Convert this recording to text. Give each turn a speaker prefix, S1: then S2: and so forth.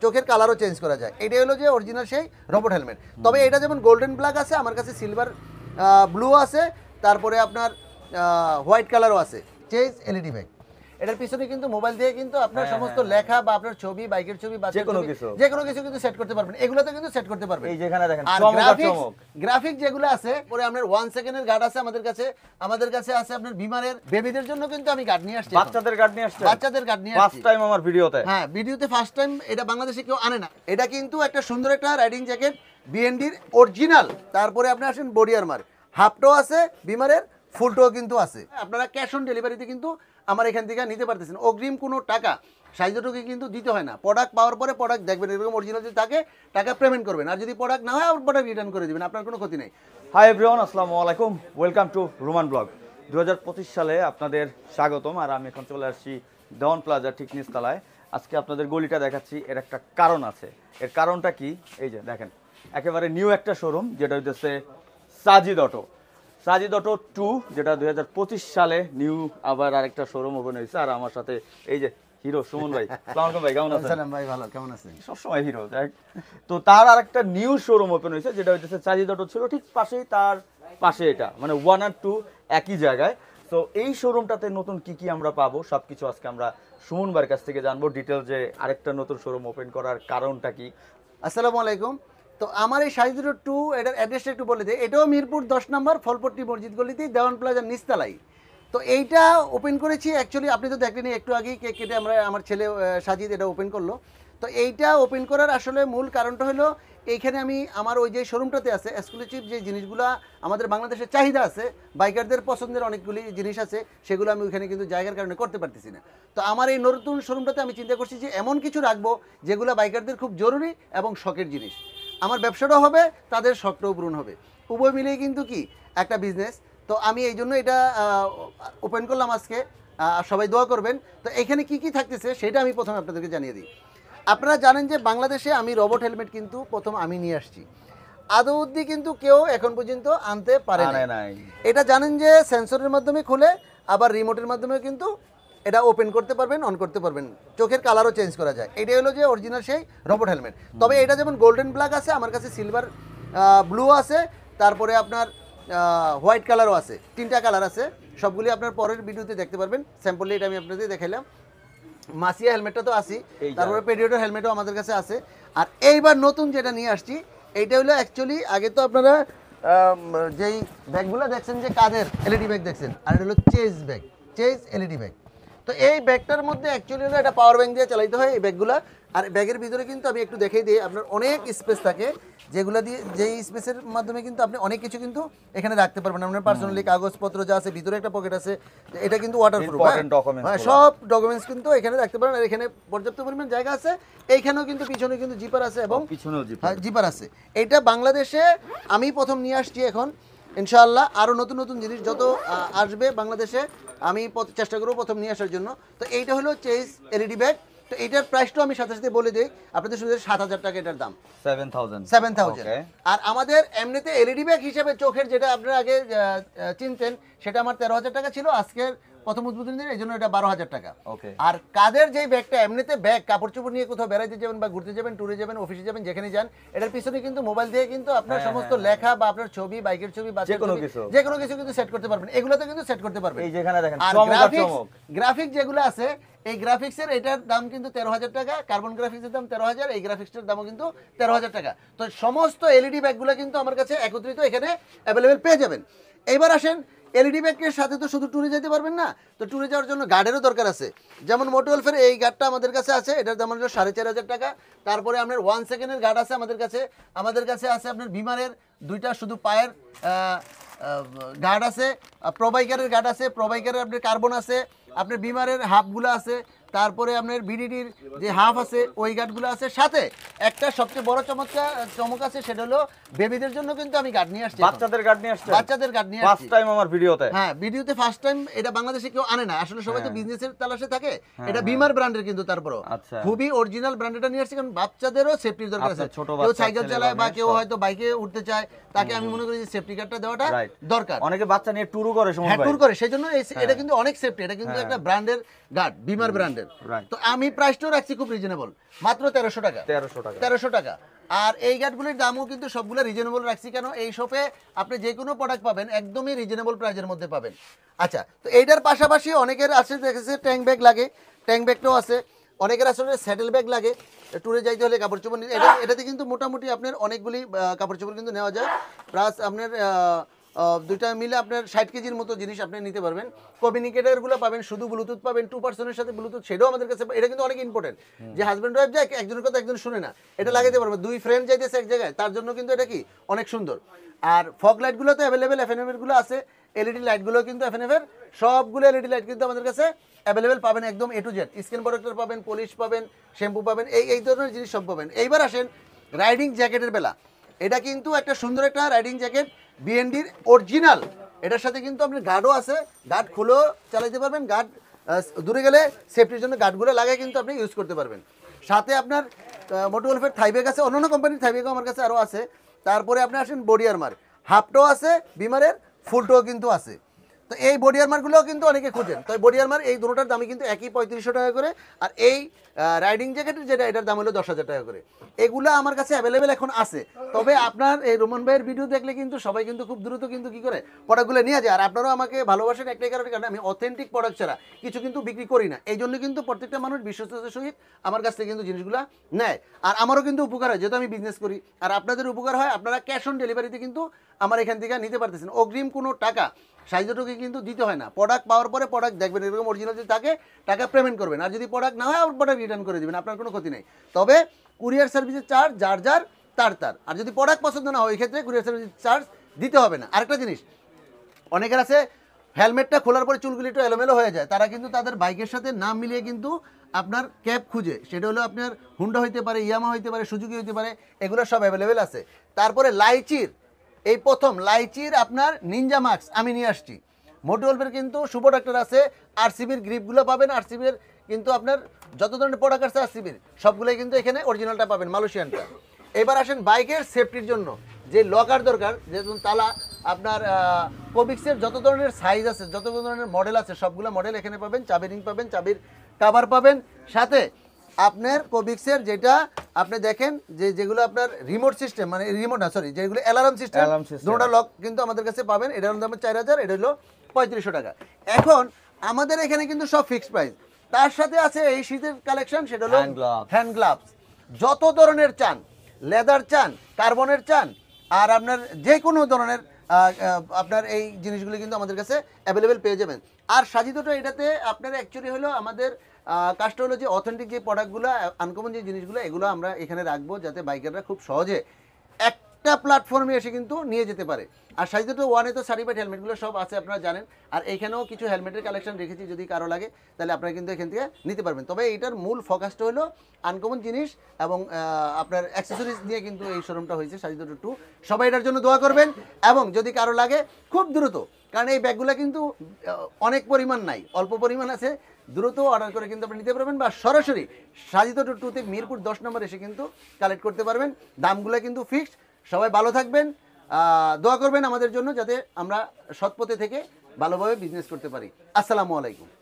S1: চোখের কালারও চেঞ্জ করা যায়। এটাই হলো যে অরিজিনাল সেই রোবট হেলমেট। তবে এটা যেমন গোল্ডেন ব্ল্যাক আছে, আমার কাছে সিলভার ব্লু আছে, তারপরে আপনার হোয়াইট কালারও আছে। চেজ এলইডি ব্যাগ। এটার পিছনে কিন্তু মোবাইল দিয়ে কিন্তু আপনার সমস্ত লেখা বা আপনার ছবি, বাইকের ছবি বা যে কোনো কিছু কিন্তু সেট করতে পারবেন। এগুলোতে কিন্তু সেট করতে পারবেন।
S2: এই যেখানে দেখেন
S1: গ্রাফিক যেগুলো আছে, পরে আপনার 1 সেকেন্ডের গার্ড আছে আমাদের কাছে আছে আপনার বিমানের বেবিদের জন্য কিন্তু আমি গার্ড নিয়ে আসছি।
S2: বাচ্চাদের গার্ড নিয়ে আসছি। ফার্স্ট টাইম আমার ভিডিওতে।
S1: হ্যাঁ, ভিডিওতে ফার্স্ট টাইম। এটা বাংলাদেশে কেউ আনে না। এটা কিন্তু একটা সুন্দর একটা রাইডিং জ্যাকেট, বিএনডির অরিজিনাল। তারপরে আপনি আসেন বডি আর্মার, হাফটো আছে বিমারের, ফুলটো কিন্তু আছে। আপনারা ক্যাশ অন ডেলিভারিতে কিন্তু আমার এখান থেকে নিতে পারতেছেন। অগ্রিম কোনো টাকা সাইজটুকু কিন্তু দিতে হয় না। প্রোডাক্ট পাওয়ার পরে প্রোডাক্ট দেখবেন এরকম অরিজিনাল যদি থাকে টাকা পেমেন্ট করবেন, আর যদি প্রোডাক্ট না হয় প্রোডাক্ট রিটার্ন করে দিবেন, আপনার কোনো ক্ষতি নেই।
S2: হাই এভরিওয়ান, আসসালামু আলাইকুম, ওয়েলকাম টু রোমান ব্লগ। 2025 সালে আপনাদের স্বাগতম। আর আমি এখন চলে আসছি দেওয়ান প্লাজা ঠিক নিচতলায়। আজকে আপনাদের গলিটা দেখাচ্ছি, এর একটা কারণ আছে। এর কারণটা কি? এই যে দেখেন, একেবারে নিউ একটা শোরুম, যেটা হইতেছে সাজিদ অটো 2, যেটা 2025 সালে নিউ আবার আরেকটা শোরুম ওপেন হয়েছে। আর আমার সাথে এই যে হিরো সুমন ভাই। আসসালামু আলাইকুম ভাই, কেমন আছেন?
S1: আসসালাম ভাই, ভালো, কেমন আছেন?
S2: সবসময় হিরো। তো তার আরেকটা নিউ শোরুম ওপেন হয়েছে, যেটা হচ্ছে সাজিদ অটো ছিল ঠিক পাশেই, তার পাশে এটা, মানে 1 আর 2 একই জায়গায়। তো এই শোরুমটাতে নতুন কি কি আমরা পাবো সবকিছু আজকে আমরা সুমন ভাইয়ের কাছ থেকে জানবো ডিটেল, যে আরেকটা নতুন শোরুম ওপেন করার কারণটা কি।
S1: আসসালামু আলাইকুম। তো আমার এই সাইজ 2 এটার অ্যাড্রেসটা একটু বলে দিই। এটাও মিরপুর 10 নম্বর ফলপট্টি মসজিদ গলিতেই, দেওয়ান প্লাজার নিচতলায়। তো এইটা ওপেন করেছি অ্যাকচুয়ালি, আপনি তো দেখলেন একটু আগেই কেক কেটে আমার ছেলে সাজিদ এটা ওপেন করলো। তো এইটা ওপেন করার আসলে মূল কারণটা হলো, এইখানে আমি আমার ওই যে শোরুমটাতে আছে এক্সক্লুসিভ যে জিনিসগুলো আমাদের বাংলাদেশের চাহিদা আছে, বাইকারদের পছন্দের অনেকগুলি জিনিস আছে, সেগুলো আমি ওইখানে কিন্তু জায়গার কারণে করতে পারতেছি না। তো আমার এই নতুন শোরুমটাতে আমি চিন্তা করছি যে এমন কিছু রাখবো যেগুলো বাইকারদের খুব জরুরি এবং শখের জিনিস। আমার ব্যবসাটাও হবে, তাদের শখটাও পূরণ হবে, উভয় মিলেই কিন্তু কি একটা বিজনেস। তো আমি এই জন্য এটা ওপেন করলাম আজকে। সবাই দোয়া করবেন। তো এখানে কি কি থাকতেছে সেটা আমি প্রথমে আপনাদেরকে জানিয়ে দিই। আপনারা জানেন যে বাংলাদেশে আমি রোবট হেলমেট কিন্তু প্রথম আমি নিয়ে আসছি। আদৌ অবধি কিন্তু কেউ এখন পর্যন্ত আনতে পারে না। এটা জানেন যে সেন্সরের মাধ্যমে খুলে, আবার রিমোটের মাধ্যমে কিন্তু এটা ওপেন করতে পারবেন, অন করতে পারবেন, চোখের কালারও চেঞ্জ করা যায়। এটাই হলো যে অরিজিনাল সেই রোবট হেলমেট। তবে এটা যেমন গোল্ডেন ব্ল্যাক আছে, আমার কাছে সিলভার ব্লু আছে, তারপরে আপনার হোয়াইট কালারও আছে। 3টা কালার আছে, সবগুলি আপনার পরের ভিডিওতে দেখতে পারবেন। স্যাম্পলি এটা আমি আপনাদের দেখাইলাম। মাসিয়া হেলমেটটা তো আছে, তারপরে পেডিওটার হেলমেটও আমাদের কাছে আছে। আর এইবার নতুন যেটা নিয়ে আসছি, এইটা হলো অ্যাকচুয়ালি, আগে তো আপনারা যেই ব্যাগগুলো দেখছেন যে কাদের এলইডি ব্যাগ দেখছেন, আর এটা হলো চেজ এলইডি ব্যাগ। তো এই ব্যাগটার মধ্যে অ্যাকচুয়ালি হলো এটা পাওয়ার ব্যাংক দিয়ে চালাইতে হয় এই ব্যাগগুলো। আর ব্যাগের ভিতরে কিন্তু আমি একটু দেখাই দিই, আপনার অনেক স্পেস থাকে, যেগুলো দিয়ে যেই স্পেসের মাধ্যমে কিন্তু আপনি অনেক কিছু কিন্তু এখানে রাখতে পারবেন। আপনার পার্সোনালি কাগজপত্র যা আছে, ভিতরে একটা পকেট আছে, এটা কিন্তু ওয়াটারপ্রুফ, হ্যাঁ, সব ডকুমেন্টস কিন্তু এখানে রাখতে পারেন। আর এখানে পর্যাপ্ত পরিমাণ জায়গা আছে। এইখানেও কিন্তু পিছনে কিন্তু জিপার আছে এবং
S2: পিছনেও
S1: জিপার আছে। এটা বাংলাদেশে আমি প্রথম নিয়ে আসছি। এখন ইনশাআল্লাহ আরও নতুন নতুন জিনিস যত আসবে বাংলাদেশে, আমি চেষ্টা করবো প্রথম নিয়ে আসার জন্য। তো এইটা হলো চেজ এলইডি ব্যাগ। তো এইটার প্রাইসটাও আমি সাথে সাথে বলে দিই আপনাদের, শুধু 7,000 টাকা এটার দাম, 7,000। আর আমাদের এমনিতে এলইডি ব্যাগ হিসেবে চোখের যেটা আপনারা আগে চিনতেন, সেটা আমার 13,000 টাকা ছিল। আজকের প্রথম উদ্বোধন দিন, এই জন্য এটা 12,000 টাকা। আর কাদের যেই ব্যাগটা এমনিতে ব্যাগ, কাপড় চোপড় নিয়ে কোথাও বেড়াইতে যাবেন বা ঘুরতে যাবেন, ট্যুরে যাবেন, অফিসে যাবেন, যেখানে যান, এটার পিছনে কিন্তু মোবাইল দিয়ে কিন্তু আপনার সমস্ত লেখা বা আপনার ছবি, বাইকের ছবি বা যে কোনো কিছু কিন্তু সেট করতে পারবেন। এগুলোতে কিন্তু সেট করতে পারবেন।
S2: এই যেখানে দেখেন
S1: গ্রাফিক্স যেগুলো আছে, এই গ্রাফিক্সের এটার দাম কিন্তু 13,000 টাকা। কার্বন গ্রাফিক্সের দাম 13,000, এই গ্রাফিক্সটার দামও কিন্তু 13,000 টাকা। তো সমস্ত এলইডি ব্যাগগুলো কিন্তু আমার কাছে একত্রিত এখানে অ্যাভেলেবেল পেয়ে যাবেন। এইবার আসেন, এলইডি ব্যাগের সাথে তো শুধু ট্যুরে যেতে পারবেন না, তো ট্যুরে যাওয়ার জন্য গার্ডেরও দরকার আছে। যেমন মোটোওয়েলফের এই গার্ডটা আমাদের কাছে আছে, এটার দাম হলো 4,500 টাকা। তারপরে আপনার 1 সেকেন্ডের গার্ড আছে আমাদের কাছে আছে আপনার বিমানের 2টা শুধু পায়ের গার্ড আছে, প্রোবাইকারের গার্ড আছে, প্রোবাইকারের আপনার কার্বন আছে, আপনার বিমারের হাফগুলো আছে, তারপরে আপনার বিডিডির যে হাফ আছে ওই গার্ডগুলো আছে। সাথে একটা সবচেয়ে বড় চমক আছে, সেটা হলো বেবিদের জন্য কিন্তু আমি গার্ড নিয়ে আসছি, বাচ্চাদের গার্ড নিয়ে আসছি ফার্স্ট টাইম আমার ভিডিওতে। হ্যাঁ, ভিডিওতে ফার্স্ট টাইম। এটা বাংলাদেশে কেউ আনে না, আসলে সবাই তো বিজনেসের তালাশে থাকে। এটা বিমার ব্র্যান্ডের, কিন্তু তারপরও খুবই অরিজিনাল ব্র্যান্ডটা নিয়ে আসছি, কারণ বাচ্চাদেরও সেফটির দরকার আছে। কেউ সাইকেল চালায় বা কেউ হয়তো বাইকে উঠতে চায়, তাকে আমি মনে করি যে সেফটি গার্ডটা দেওয়াটা দরকার।
S2: অনেকে বাচ্চা নিয়ে ট্যুর করে,
S1: ট্যুর করে, সেই জন্য এটা কিন্তু অনেক সেফটি। এটা কিন্তু একটা ব্র্যান্ডের গার্ড, বিমার ব্র্যান্ডের। ব্র্যান্ডের।
S2: Right.
S1: তো আমি প্রাইসটাও রাখছি খুব রিজনেবল, মাত্র 1300 টাকা।
S2: 1300 টাকা।
S1: 1300 টাকা। আর এই গার্ডগুলির দামও কিন্তু সবগুলো রিজনেবল রাখছি। কেন? এই শপে আপনি যে কোনো প্রোডাক্ট পাবেন একদমই রিজনেবল প্রাইসের মধ্যে পাবেন। আচ্ছা, তো এইটার পাশাপাশি অনেকের আছে দেখেছে ট্যাঙ্ক ব্যাগ লাগে, ট্যাঙ্ক ব্যাগটাও আছে। অনেকের আসলে স্যাডেল ব্যাগ লাগে, ট্যুরে যাইতে হলে কাপড় চোপড় নিতে। এটাতে কিন্তু মোটামুটি আপনার অনেকগুলি কাপড় চোপড় কিন্তু নেওয়া যায়। প্লাস আপনার দুইটা মিলে আপনার 60 কেজির মতো জিনিস আপনি নিতে পারবেন। কমিউনিকেটরগুলো পাবেন, শুধু ব্লুটুথ পাবেন 2%-এর সাথে ব্লুটুথ, সেটাও আমাদের কাছে। এটা কিন্তু অনেক ইম্পর্টেন্ট, যে হাজব্যান্ড ওয়াইফ যায় একজনের কথা একজন শুনে না, এটা লাগাইতে পারবে। দুই ফ্রেন্ড যাইতেছে এক জায়গায়, তার জন্য কিন্তু এটা কি অনেক সুন্দর। আর ফগ লাইটগুলো তো অ্যাভেলেবেল, এফএনএফ গুলো আছে। এলইডি লাইটগুলো কিন্তু এফএনএফ এর সবগুলো এলইডি লাইট কিন্তু আমাদের কাছে অ্যাভেলেবেল পাবেন, একদম এ টু জেড। স্ক্রিন প্রোটেক্টর পাবেন, পলিশ পাবেন, শ্যাম্পু পাবেন, এই ধরনের জিনিস সব পাবেন। এইবার আসেন রাইডিং জ্যাকেটের বেলা। এটা কিন্তু একটা সুন্দর একটা রাইডিং জ্যাকেট, বিএনডির অরিজিনাল। এটার সাথে কিন্তু আপনার গার্ডও আছে, গার্ড খুলেও চালাতে পারবেন, গার্ড দূরে গেলে সেফটির জন্য গার্ডগুলো লাগাই কিন্তু আপনি ইউজ করতে পারবেন। সাথে আপনার মোটোগলফের থাইব্যাগ আছে, অন্যান্য কোম্পানির থাইব্যাগও আমার কাছে আরও আছে। তারপরে আপনি আসেন বডি আর্মার, হাফটাও আছে বিমারের, ফুলটাও কিন্তু আছে। তো এই বডি আর্মারগুলোও কিন্তু অনেকে খুঁজেন। তো বডি আর্মার এই দুটোটার দামই কিন্তু একই 3500 টাকা করে। আর এই রাইডিং জ্যাকেটের যেটা, এটার দাম হলো 10,000 টাকা করে। এগুলো আমার কাছে অ্যাভেলেবেল এখন আছে। তবে আপনার এই রোমান ভাইয়ের ভিডিও দেখলে কিন্তু সবাই কিন্তু খুব দ্রুত কিন্তু কি করে প্রোডাক্টগুলো নিয়ে যায়। আর আপনারাও আমাকে ভালোবাসেন একটাই কারণে, আমি অথেন্টিক প্রোডাক্ট ছাড়া কিছু কিন্তু বিক্রি করি না। এই জন্য কিন্তু প্রত্যেকটা মানুষ বিশ্বস্ততার সহিত আমার কাছ থেকে কিন্তু জিনিসগুলো নেয়। আর আমারও কিন্তু উপকার হয়, যেহেতু আমি বিজনেস করি। আর আপনাদের উপকার হয়, আপনারা ক্যাশ অন ডেলিভারিতে কিন্তু আমার এখান থেকে নিতে পারতেছেন। অগ্রিম কোনো টাকা সাইজটুকু কিন্তু দিতে হয় না। প্রোডাক্ট পাওয়ার পরে প্রোডাক্ট দেখবেন, এরকম অরিজিনাল যদি থাকে টাকা পেমেন্ট করবেন। আর যদি প্রোডাক্ট না হয় আর প্রোডাক্ট রিটার্ন করে দেবেন, আপনার কোনো ক্ষতি নেই। তবে কুরিয়ার সার্ভিসের চার্জ যার যার তার। আর যদি প্রোডাক্ট পছন্দ না হয় ওই ক্ষেত্রে কুরিয়ার সার্ভিসের চার্জ দিতে হবে না। আরেকটা জিনিস, অনেকের আছে হেলমেটটা খোলার পরে চুলগুলি একটু এলোমেলো হয়ে যায়, তারা কিন্তু তাদের বাইকের সাথে নাম মিলিয়ে কিন্তু আপনার ক্যাপ খুঁজে, সেটা হলো আপনার হুন্ডা হইতে পারে, ইয়ামা হইতে পারে, সুজুকি হইতে পারে, এগুলো সব অ্যাভেলেবেল আছে। তারপরে লাইচির এই প্রথম লাইচির আপনার নিনজা মাস্ক আমি নিয়ে আসছি। মোটোগলফের কিন্তু সুপার ডাক্তার আছে, আরসিবির গ্রিপগুলো পাবেন, আরসিবির কিন্তু আপনার যত ধরনের প্রোডাক্ট আছে আরসিবির সবগুলোই কিন্তু এখানে অরিজিনালটা পাবেন, মালয়েশিয়ানটা। এবার আসেন বাইকের সেফটির জন্য যে লকার দরকার, যেমন তালা, আপনার কোবিক্সের যত ধরনের সাইজ আছে, যত ধরনের মডেল আছে সবগুলো মডেল এখানে পাবেন। চাবি রিং পাবেন, চাবির কাভার পাবেন, সাথে আপনার কোবিক্সের যেটা আপনি দেখেন যেগুলো আপনার রিমোট সিস্টেম, মানে রিমোট না সরি, যেগুলো অ্যালার্ম সিস্টেম, দুটোটা লক কিন্তু আমাদের কাছে পাবেন। এটার দাম 4000, এটা হলো 3500 টাকা। এখন আমাদের এখানে কিন্তু সব ফিক্সড প্রাইস। তার সাথে আছে এই শীতের কালেকশন, সেটা হলো হ্যান্ড গ্লাভস। যত ধরনের চান, লেদার চান, কার্বনের চান, আর আপনার যে কোনো ধরনের আপনার এই জিনিসগুলো কিন্তু আমাদের কাছে অ্যাভেলেবেল পেয়ে যাবেন। আর সাজিদটা এটাতে আপনার অ্যাকচুয়ালি হলো আমাদের কাজটা হলো যে অথেন্টিক যে প্রোডাক্টগুলো, আনকমন যে জিনিসগুলো, এগুলো আমরা এখানে রাখবো যাতে বাইকাররা খুব সহজে একটা প্ল্যাটফর্মে এসে কিন্তু নিয়ে যেতে পারে। আর সাজিদটা ওয়ানে তো সার্টিফাইড হেলমেটগুলো সব আছে, আপনারা জানেন। আর এখানেও কিছু হেলমেটের কালেকশন রেখেছি, যদি কারো লাগে তাহলে আপনারা কিন্তু এখান থেকে নিতে পারবেন। তবে এইটার মূল ফোকাসটা হলো আনকমন জিনিস এবং আপনার অ্যাক্সেসরিজ নিয়ে কিন্তু এই শোরুমটা হয়েছে সাজিদটা 2। সবাই এটার জন্য দোয়া করবেন। এবং যদি কারো লাগে খুব দ্রুত, কারণ এই ব্যাগগুলো কিন্তু অনেক পরিমাণ নাই, অল্প পরিমাণ আছে, দ্রুত অর্ডার করে কিন্তু আপনি নিতে পারবেন, বা সরাসরি সাজিদ 2-তে মিরপুর 10 নম্বর এসে কিন্তু কালেক্ট করতে পারবেন। দামগুলো কিন্তু ফিক্সড। সবাই ভালো থাকবেন, দোয়া করবেন আমাদের জন্য যাতে আমরা সৎ পথে থেকে ভালোভাবে বিজনেস করতে পারি। আসসালামু আলাইকুম।